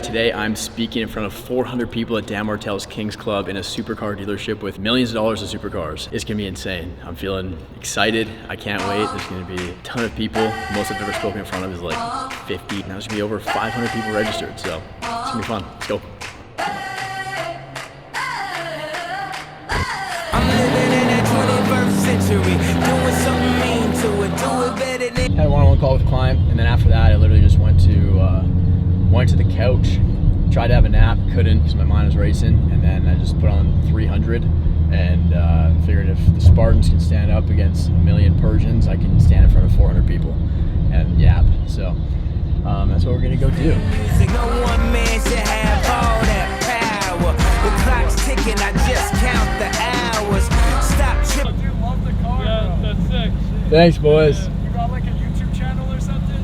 Today I'm speaking in front of 400 people at Dan Martell's Kings Club in a supercar dealership with millions of dollars of supercars. It's gonna be insane. I'm feeling excited. I can't wait. There's gonna be a ton of people. Most I've ever spoken in front of is like 50. Now there's gonna be over 500 people registered, so it's gonna be fun. Let's go. Had a one-on-one call with a client, and then after that I literally just went to the couch, tried to have a nap, couldn't because my mind was racing, and then I just put on 300 and figured if the Spartans can stand up against a million Persians, I can stand in front of 400 people and yap. So that's what we're gonna go do. No one man should have all that power. The clock's ticking, I just count the hours. Stop tripping. I do love the car. Yeah, that's sick. Thanks, boys. You got like a YouTube channel or something?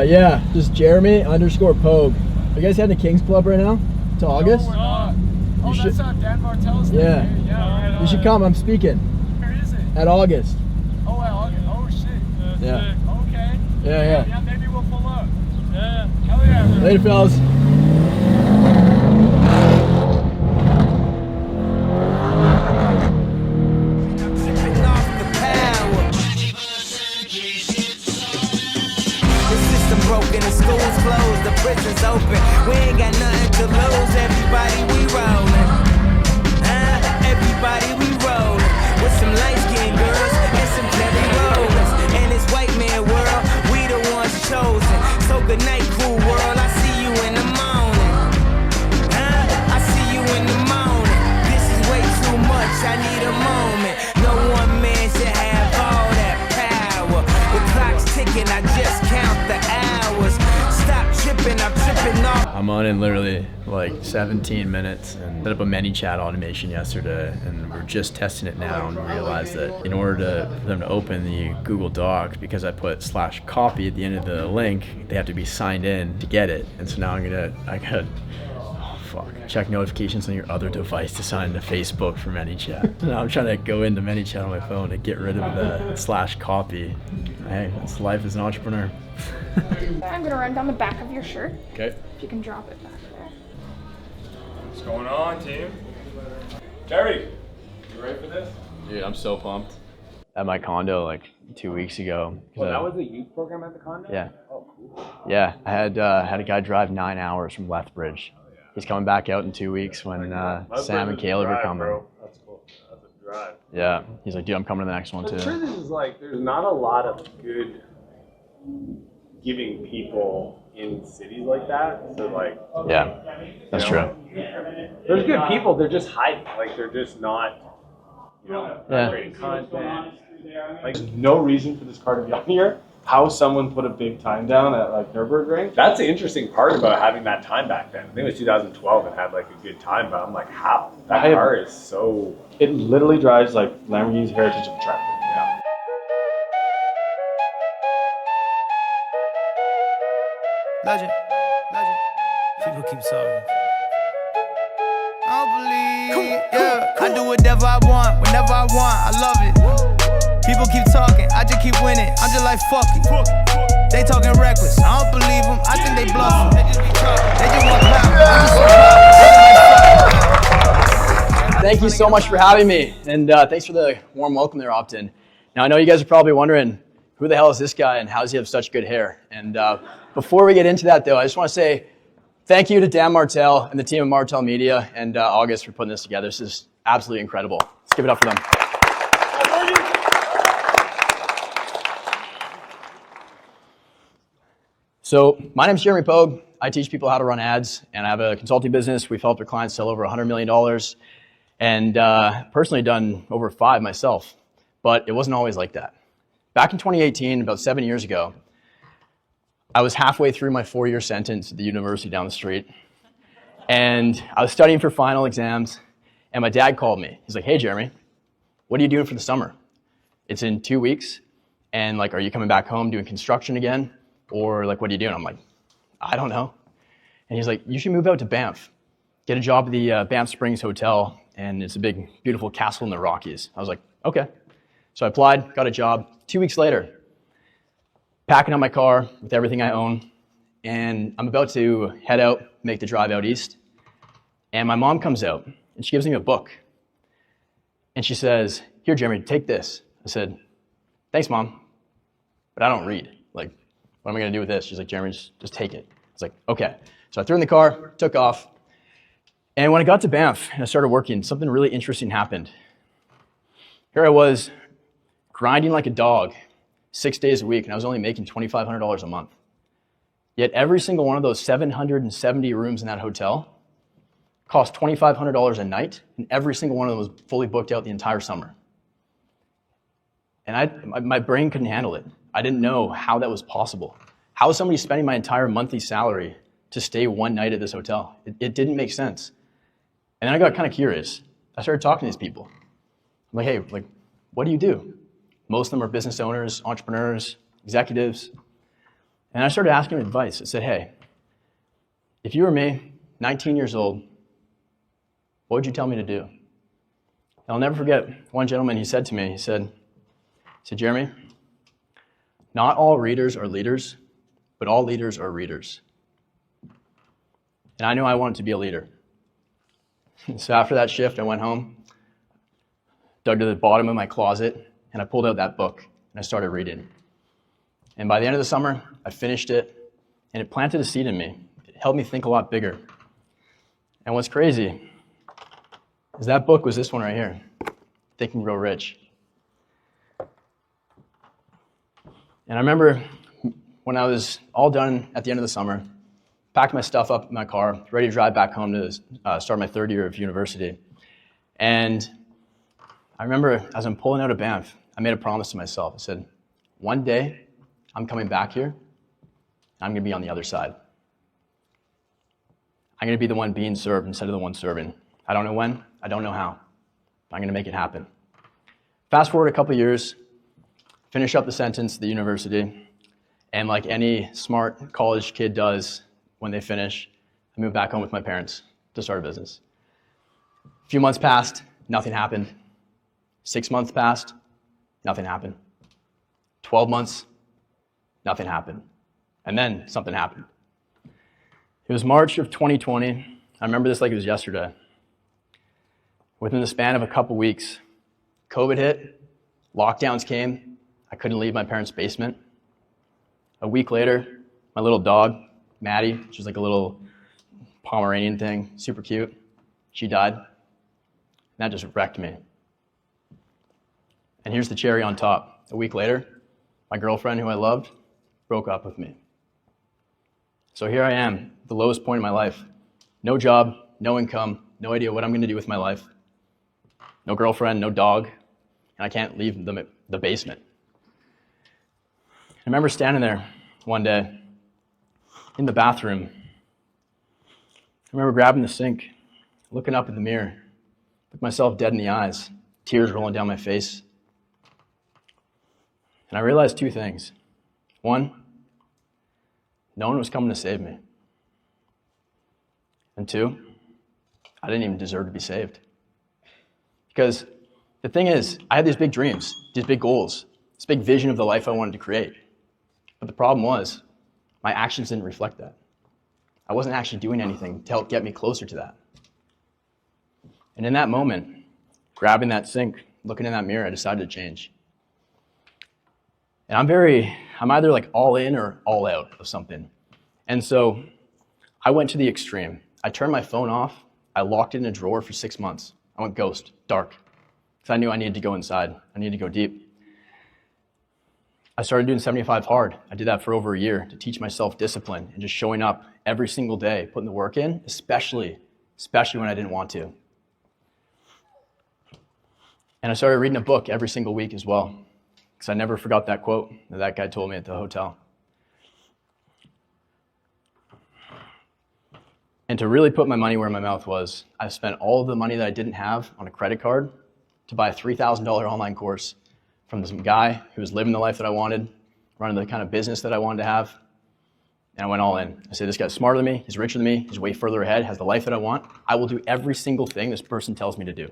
Yeah, just Jeremy_Pogue. Are you guys heading to Kings Club right now? To August? No, we're not. Oh, that's not Dan Martell's thing? Yeah. Yeah, You should come, I'm speaking. Where is it? At August. Oh, at August. Oh, shit. Yeah. Okay. Yeah. Yeah, maybe we'll pull up. Yeah. Hell yeah. Bro. Later, fellas. Broken, the school's closed, the prison's open. We ain't got nothing to lose. Everybody, we rollin'. Everybody, we rollin'. With some light-skinned girls and some jelly rollers. In this white man world, we the ones chosen. So good night, cool world. I see you in the morning. I see you in the morning. This is way too much. I need a moment. No one man should have all that power. The clock's ticking. I just count the hours. Stop tripping, I'm tripping off. I'm on in literally like 17 minutes and set up a ManyChat automation yesterday, and we're just testing it now and realized that in order for them to open the Google Doc, because I put /copy at the end of the link, they have to be signed in to get it. And so now I gotta check notifications on your other device to sign into Facebook for ManyChat. Now I'm trying to go into ManyChat on my phone to get rid of the /copy. Hey, that's life as an entrepreneur. I'm gonna run down the back of your shirt. Okay. If you can drop it back there. What's going on, team? Jerry, you ready for this? Dude, I'm so pumped. At my condo like 2 weeks ago. Well, that was a youth program at the condo? Yeah. Oh, cool. Yeah, I had a guy drive 9 hours from Lethbridge. He's coming back out in 2 weeks when Sam and Caleb are coming. Bro. That's cool. That's a drive. Yeah, he's like, dude, I'm coming to the next one too. I'm sure this is like, there's not a lot of good giving people in cities like that. So like, yeah, that's true. There's good people. They're just hiding. Like they're just not, Yeah. creating content. Like there's no reason for this car to be on here. How someone put a big time down at like Nürburgring. That's the interesting part about having that time back then. I think it was 2012 and had like a good time, but I'm like, how? That car is so. It literally drives like Lamborghini's heritage of a tractor. Yeah. Legend. People keep talking. I don't believe. Yeah, I do whatever I want, whenever I want. I love it. People keep talking, I just keep winning. I'm just like, fuck it. They talking reckless, I don't believe them. I think they bluffing. They just be talking, they just want clout. Thank you so much for having me, and thanks for the warm welcome there, Optin. Now I know you guys are probably wondering, who the hell is this guy and how does he have such good hair? And before we get into that though, I just want to say thank you to Dan Martell and the team of Martell Media and August for putting this together. This is absolutely incredible. Let's give it up for them. So my name is Jeremy Pogue. I teach people how to run ads, and I have a consulting business. We've helped our clients sell over $100 million, and personally done over 5 myself, but it wasn't always like that. Back in 2018, about 7 years ago, I was halfway through my 4-year sentence at the university down the street, and I was studying for final exams, and my dad called me. He's like, hey, Jeremy, what are you doing for the summer? It's in 2 weeks, and like, are you coming back home doing construction again? Or like, what are you doing? I'm like, I don't know. And he's like, you should move out to Banff. Get a job at the Banff Springs Hotel, and it's a big, beautiful castle in the Rockies. I was like, okay. So I applied, got a job. 2 weeks later, packing up my car with everything I own, and I'm about to head out make the drive out east. And my mom comes out and she gives me a book. And she says, "Here, Jeremy, take this." I said, "Thanks, Mom, but I don't read. Like, what am I going to do with this?" She's like, "Jeremy, just take it." I was like, "Okay." So I threw it in the car, took off. And when I got to Banff and I started working, something really interesting happened. Here I was grinding like a dog 6 days a week, and I was only making $2,500 a month. Yet every single one of those 770 rooms in that hotel cost $2,500 a night, and every single one of them was fully booked out the entire summer. And my brain couldn't handle it. I didn't know how that was possible. How is somebody spending my entire monthly salary to stay one night at this hotel? It didn't make sense. And then I got kind of curious. I started talking to these people. I'm like, "Hey, like, what do you do?" Most of them are business owners, entrepreneurs, executives. And I started asking them advice. I said, "Hey, if you were me, 19 years old, what would you tell me to do?" And I'll never forget one gentleman, he said to me, he said, "Jeremy, not all readers are leaders, but all leaders are readers." And I knew I wanted to be a leader. So after that shift, I went home, dug to the bottom of my closet, and I pulled out that book, and I started reading. And by the end of the summer, I finished it, and it planted a seed in me. It helped me think a lot bigger. And what's crazy is that book was this one right here, Think and Grow Rich. And I remember when I was all done at the end of the summer, packed my stuff up in my car, ready to drive back home to start my third year of university. And I remember as I'm pulling out of Banff, I made a promise to myself. I said, one day I'm coming back here, and I'm going to be on the other side. I'm going to be the one being served instead of the one serving. I don't know when, I don't know how, but I'm going to make it happen. Fast forward a couple years, finish up the sentence at the university, and like any smart college kid does when they finish, I moved back home with my parents to start a business. A few months passed, nothing happened. 6 months passed, nothing happened. 12 months, nothing happened. And then something happened. It was March of 2020. I remember this like it was yesterday. Within the span of a couple weeks, COVID hit, lockdowns came. I couldn't leave my parents' basement. A week later, my little dog, Maddie, which is like a little Pomeranian thing, super cute, she died. And that just wrecked me. And here's the cherry on top. A week later, my girlfriend, who I loved, broke up with me. So here I am, the lowest point in my life. No job, no income, no idea what I'm going to do with my life. No girlfriend, no dog, and I can't leave the basement. I remember standing there one day in the bathroom. I remember grabbing the sink, looking up in the mirror, looked myself dead in the eyes, tears rolling down my face. And I realized two things. One, no one was coming to save me. And two, I didn't even deserve to be saved. Because the thing is, I had these big dreams, these big goals, this big vision of the life I wanted to create. But the problem was, my actions didn't reflect that. I wasn't actually doing anything to help get me closer to that. And in that moment, grabbing that sink, looking in that mirror, I decided to change. And I'm either like all in or all out of something. And so I went to the extreme. I turned my phone off. I locked it in a drawer for 6 months. I went ghost, dark, because I knew I needed to go inside. I needed to go deep. I started doing 75 hard. I did that for over a year to teach myself discipline and just showing up every single day, putting the work in, especially when I didn't want to. And I started reading a book every single week as well, because I never forgot that quote that guy told me at the hotel. And to really put my money where my mouth was, I spent all of the money that I didn't have on a credit card to buy a $3,000 online course from some guy who was living the life that I wanted, running the kind of business that I wanted to have. And I went all in. I said, this guy's smarter than me, he's richer than me, he's way further ahead, has the life that I want. I will do every single thing this person tells me to do.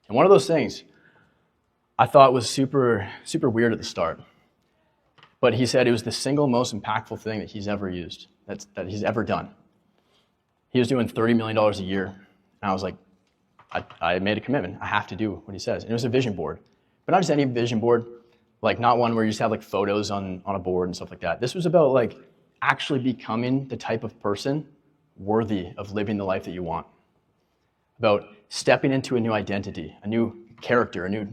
And one of those things I thought was super, super weird at the start. But he said it was the single most impactful thing that he's ever used, that he's ever done. He was doing $30 million a year. And I was like, I made a commitment. I have to do what he says. And it was a vision board. But not just any vision board, like not one where you just have like photos on a board and stuff like that. This was about like actually becoming the type of person worthy of living the life that you want. About stepping into a new identity, a new character, a new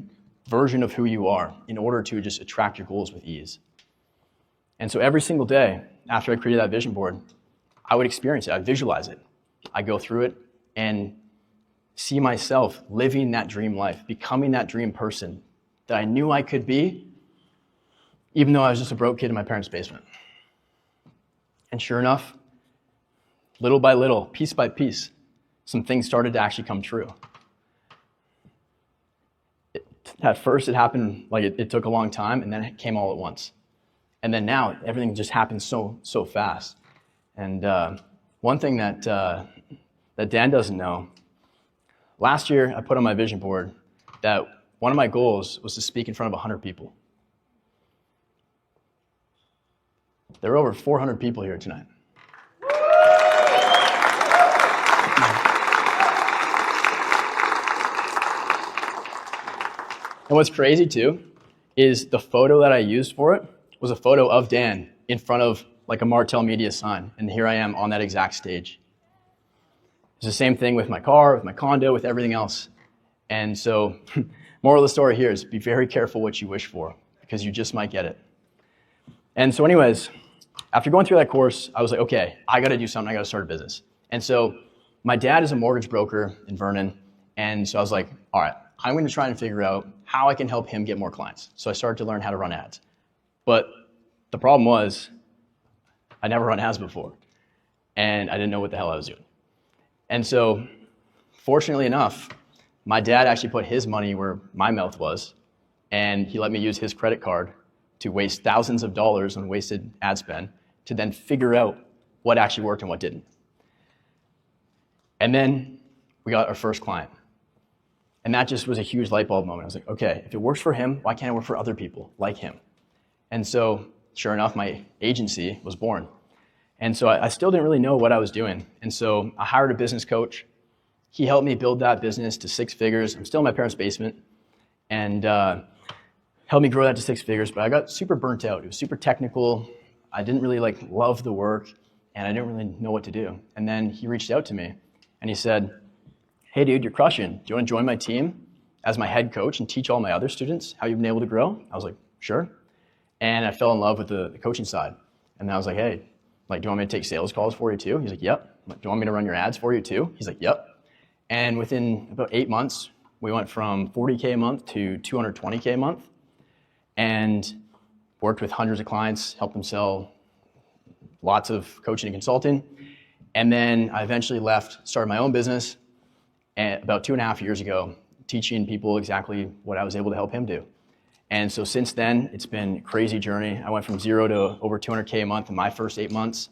version of who you are in order to just attract your goals with ease. And so every single day after I created that vision board, I would experience it. I'd visualize it. I'd go through it and see myself living that dream life, becoming that dream person that I knew I could be, even though I was just a broke kid in my parents' basement. And sure enough, little by little, piece by piece, some things started to actually come true. At first, it happened like it took a long time, and then it came all at once. And then now, everything just happens so fast. And one thing that Dan doesn't know, last year I put on my vision board that one of my goals was to speak in front of 100 people. There were over 400 people here tonight. And what's crazy too is the photo that I used for it was a photo of Dan in front of like a Martell media sign. And here I am on that exact stage. It's the same thing with my car, with my condo, with everything else. And so moral of the story here is be very careful what you wish for because you just might get it. And so anyways, after going through that course, I was like, okay, I got to do something. I got to start a business. And so my dad is a mortgage broker in Vernon. And so I was like, all right, I'm going to try and figure out how I can help him get more clients. So I started to learn how to run ads. But the problem was I never run ads before. And I didn't know what the hell I was doing. And so fortunately enough, my dad actually put his money where my mouth was. And he let me use his credit card to waste thousands of dollars on wasted ad spend to then figure out what actually worked and what didn't. And then we got our first client. And that just was a huge light bulb moment. I was like, okay, if it works for him, why can't it work for other people like him? And so sure enough, my agency was born. And so I still didn't really know what I was doing. And so I hired a business coach. He helped me build that business to 6 figures. I'm still in my parents' basement. And helped me grow that to 6 figures, but I got super burnt out. It was super technical. I didn't really love the work, and I didn't really know what to do. And then he reached out to me, and he said, hey dude, you're crushing. Do you want to join my team as my head coach and teach all my other students how you've been able to grow? I was like, sure. And I fell in love with the coaching side. And I was like, hey, do you want me to take sales calls for you too? He's like, yep. Do you want me to run your ads for you too? He's like, yep. And within about 8 months, we went from 40K a month to 220K a month. And worked with hundreds of clients, helped them sell lots of coaching and consulting. And then I eventually left, started my own business about 2.5 years ago, teaching people exactly what I was able to help him do. And so since then, it's been a crazy journey. I went from 0 to over 200K a month in my first 8 months.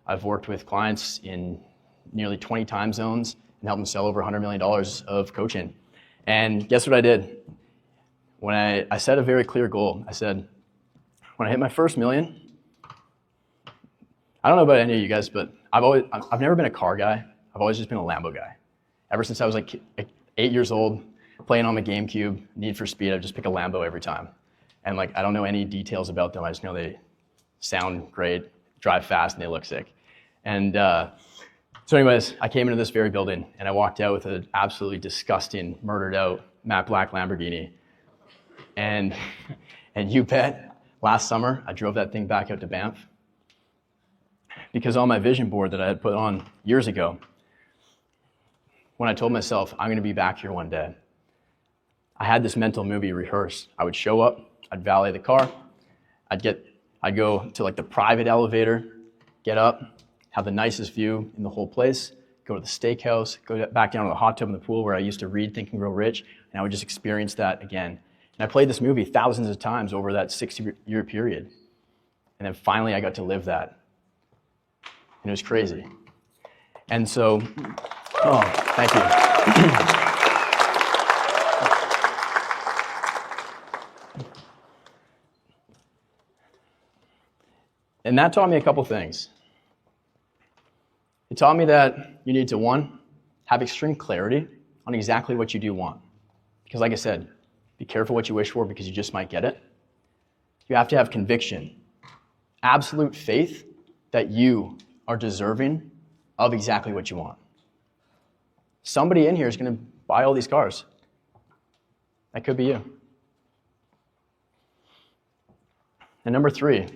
I've worked with clients in nearly 20 time zones and helped them sell over $100 million of coaching. And guess what I did? When I set a very clear goal, I said, when I hit my first million, I don't know about any of you guys, but I've never been a car guy. I've always just been a Lambo guy. Ever since I was like 8 years old, playing on the GameCube, Need for Speed, I'd just pick a Lambo every time. And I don't know any details about them. I just know they sound great, drive fast, and they look sick. And so anyways, I came into this very building, and I walked out with an absolutely disgusting, murdered out matte black Lamborghini. And you bet, last summer, I drove that thing back out to Banff because on my vision board that I had put on years ago, when I told myself, I'm going to be back here one day, I had this mental movie rehearsed. I would show up, I'd valet the car, I'd go to the private elevator, get up, have the nicest view in the whole place, go to the steakhouse, go back down to the hot tub in the pool where I used to read Think and Grow Rich, and I would just experience that again. And I played this movie thousands of times over that 6-year period. And then finally I got to live that. And it was crazy. And so, thank you. And that taught me a couple things. It taught me that you need to, one, have extreme clarity on exactly what you do want. Because like I said, be careful what you wish for because you just might get it. You have to have conviction, absolute faith that you are deserving of exactly what you want. Somebody in here is going to buy all these cars. That could be you. And number 3, you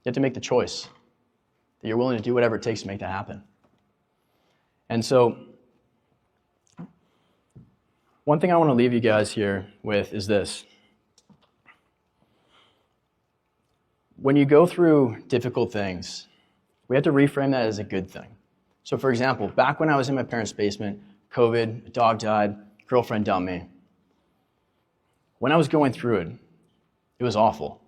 have to make the choice that you're willing to do whatever it takes to make that happen. And so, one thing I want to leave you guys here with is this. When you go through difficult things, we have to reframe that as a good thing. So for example, back when I was in my parents' basement, COVID, a dog died, girlfriend dumped me. When I was going through it, it was awful.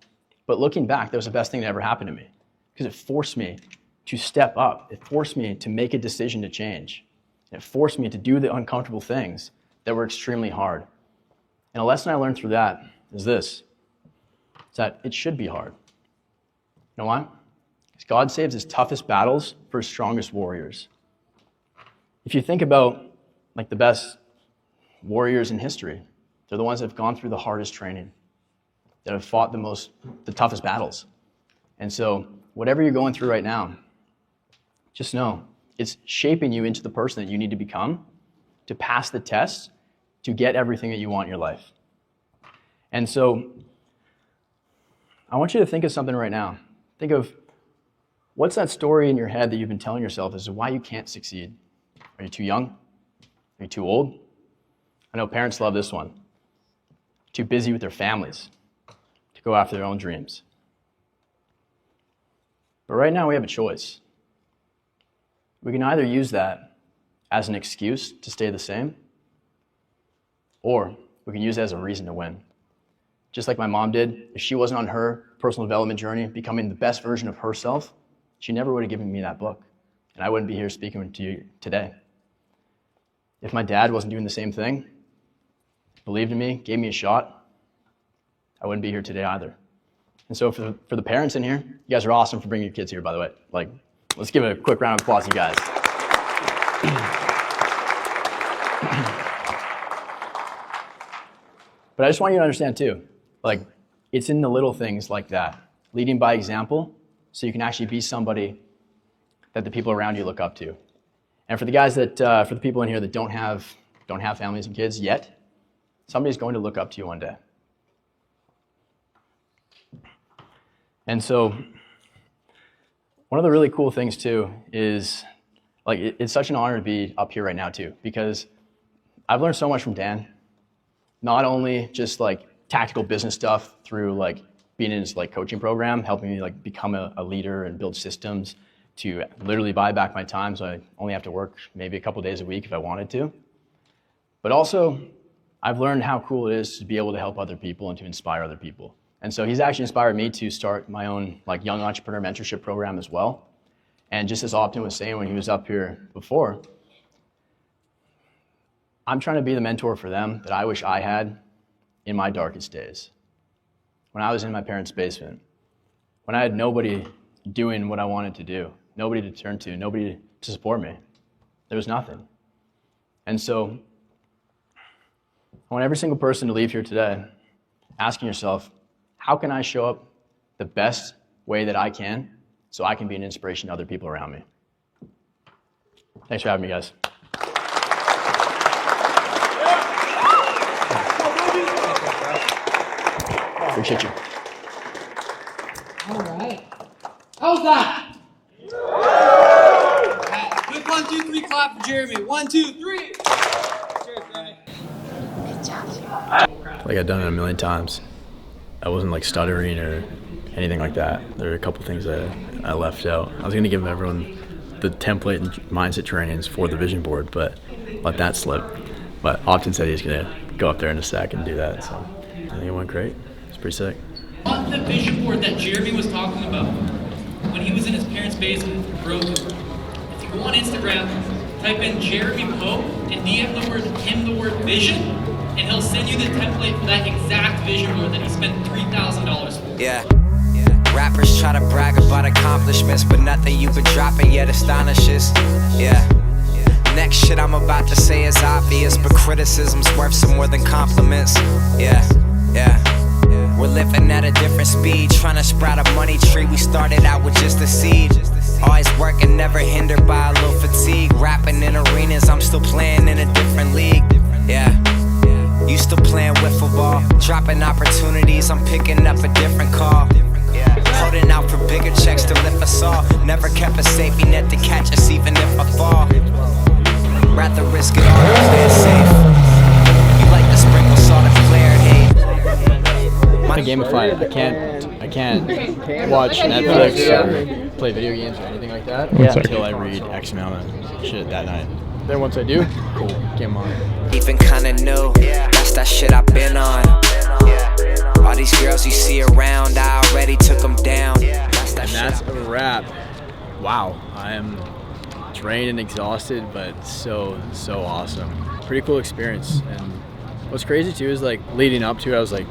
But looking back, that was the best thing that ever happened to me because it forced me to step up. It forced me to make a decision to change. It forced me to do the uncomfortable things that were extremely hard. And a lesson I learned through that is this. It's that it should be hard. You know why? Because God saves his toughest battles for his strongest warriors. If you think about like the best warriors in history, they're the ones that have gone through the hardest training, that have fought the toughest battles. And so whatever you're going through right now, just know it's shaping you into the person that you need to become to pass the test, to get everything that you want in your life. And so I want you to think of something right now. Think of what's that story in your head that you've been telling yourself as to why you can't succeed? Are you too young? Are you too old? I know parents love this one. Too busy with their families to go after their own dreams. But right now we have a choice. We can either use that as an excuse to stay the same, or we can use it as a reason to win. Just like my mom did, if she wasn't on her personal development journey, becoming the best version of herself, she never would have given me that book, and I wouldn't be here speaking to you today. If my dad wasn't doing the same thing, believed in me, gave me a shot, I wouldn't be here today either. And so for the parents in here, you guys are awesome for bringing your kids here, by the way. Like, let's give a quick round of applause to you guys. But I just want you to understand too, like, it's in the little things like that, leading by example, so you can actually be somebody that the people around you look up to. And for the guys that, for the people in here that don't have families and kids yet, somebody's going to look up to you one day. And so, one of the really cool things too is, like, it's such an honor to be up here right now too, because I've learned so much from Dan. Not only just like tactical business stuff through like being in his like coaching program, helping me like become a leader and build systems to literally buy back my time so I only have to work maybe a couple days a week if I wanted to. But also, I've learned how cool it is to be able to help other people and to inspire other people. And so he's actually inspired me to start my own like young entrepreneur mentorship program as well. And just as Optin was saying when he was up here before, I'm trying to be the mentor for them that I wish I had in my darkest days. When I was in my parents' basement, when I had nobody doing what I wanted to do, nobody to turn to, nobody to support me. There was nothing. And so I want every single person to leave here today asking yourself, how can I show up the best way that I can so I can be an inspiration to other people around me? Thanks for having me, guys. Appreciate you. All right. How's that? Quick 1, 2, 3 clap for Jeremy. 1, 2, 3. Cheers, Jeremy. Like I've done it a million times. I wasn't like stuttering or anything like that. There are a couple things that I left out. I was going to give everyone the template and mindset trainings for the vision board, but let that slip. But Optin said he's going to go up there in a sec and do that. So I think it went great. It's pretty sick. On the vision board that Jeremy was talking about, when he was in his parents' basement, broke it. If you go on Instagram, type in Jeremy Pogue and DM the word vision, and he'll send you the template for that exact vision board that he spent $3,000 for. Yeah. Rappers try to brag about accomplishments, but nothing you've been dropping yet astonishes. Yeah. Next shit I'm about to say is obvious, but criticism's worth some more than compliments. Yeah. We're living at a different speed, trying to sprout a money tree. We started out with just a seed. Always working, never hindered by a little fatigue. Rapping in arenas, I'm still playing in a different league. Yeah. You still playing wiffle ball, dropping opportunities, I'm picking up a different call. Holding out for bigger checks to lift us all. Never kept a safety net to catch us even if I fall. Rather risk it all than play it safe. You like to sprinkle salt and flare hate. I gamify it. I can't watch Netflix or play video games or anything like that until I read X amount of shit that night. Then once I do, cool, game on. Even kinda new, that's that shit I've been on. All these girls you see around, I already took them down. That's a wrap. Wow, I am drained and exhausted, but so awesome. Pretty cool experience. And what's crazy too is like leading up to it, I was like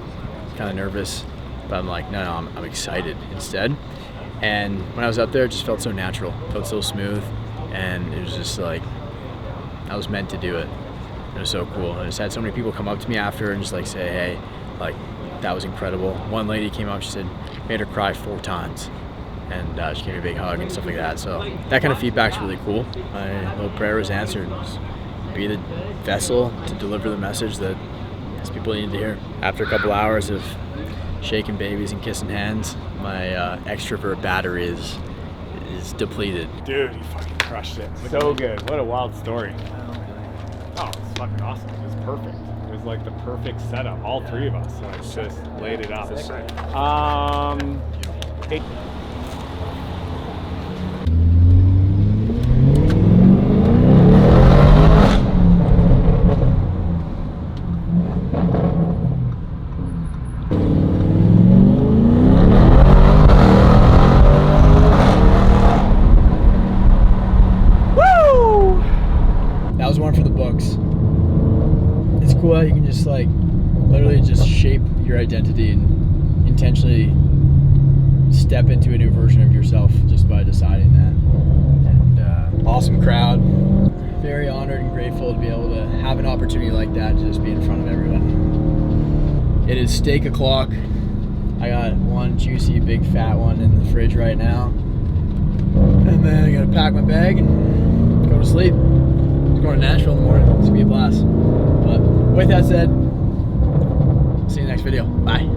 kind of nervous, but I'm like, no, I'm excited instead. And when I was up there, it just felt so natural, felt so smooth, and it was just like, I was meant to do it. It was so cool. I just had so many people come up to me after and just like say, hey, like, that was incredible. One lady came up, she said, made her cry 4 times. And she gave me a big hug and stuff like that. So that kind of feedback's really cool. My little prayer was answered. Just be the vessel to deliver the message that these people need to hear. After a couple hours of shaking babies and kissing hands, my extrovert battery is depleted. Dude, you fucking crushed it. So good. What a wild story. Oh, it's fucking awesome. It was perfect. It was like the perfect setup. All 3 of us like just laid it up. That was one for the books. It's cool how you can just like literally just shape your identity and intentionally step into a new version of yourself just by deciding that. And awesome crowd. Very honored and grateful to be able to have an opportunity like that to just be in front of everyone. It is steak o'clock. I got one juicy big fat one in the fridge right now. And then I gotta pack my bag and go to sleep. Going to Nashville in the morning. It's gonna be a blast. But with that said, see you in the next video. Bye.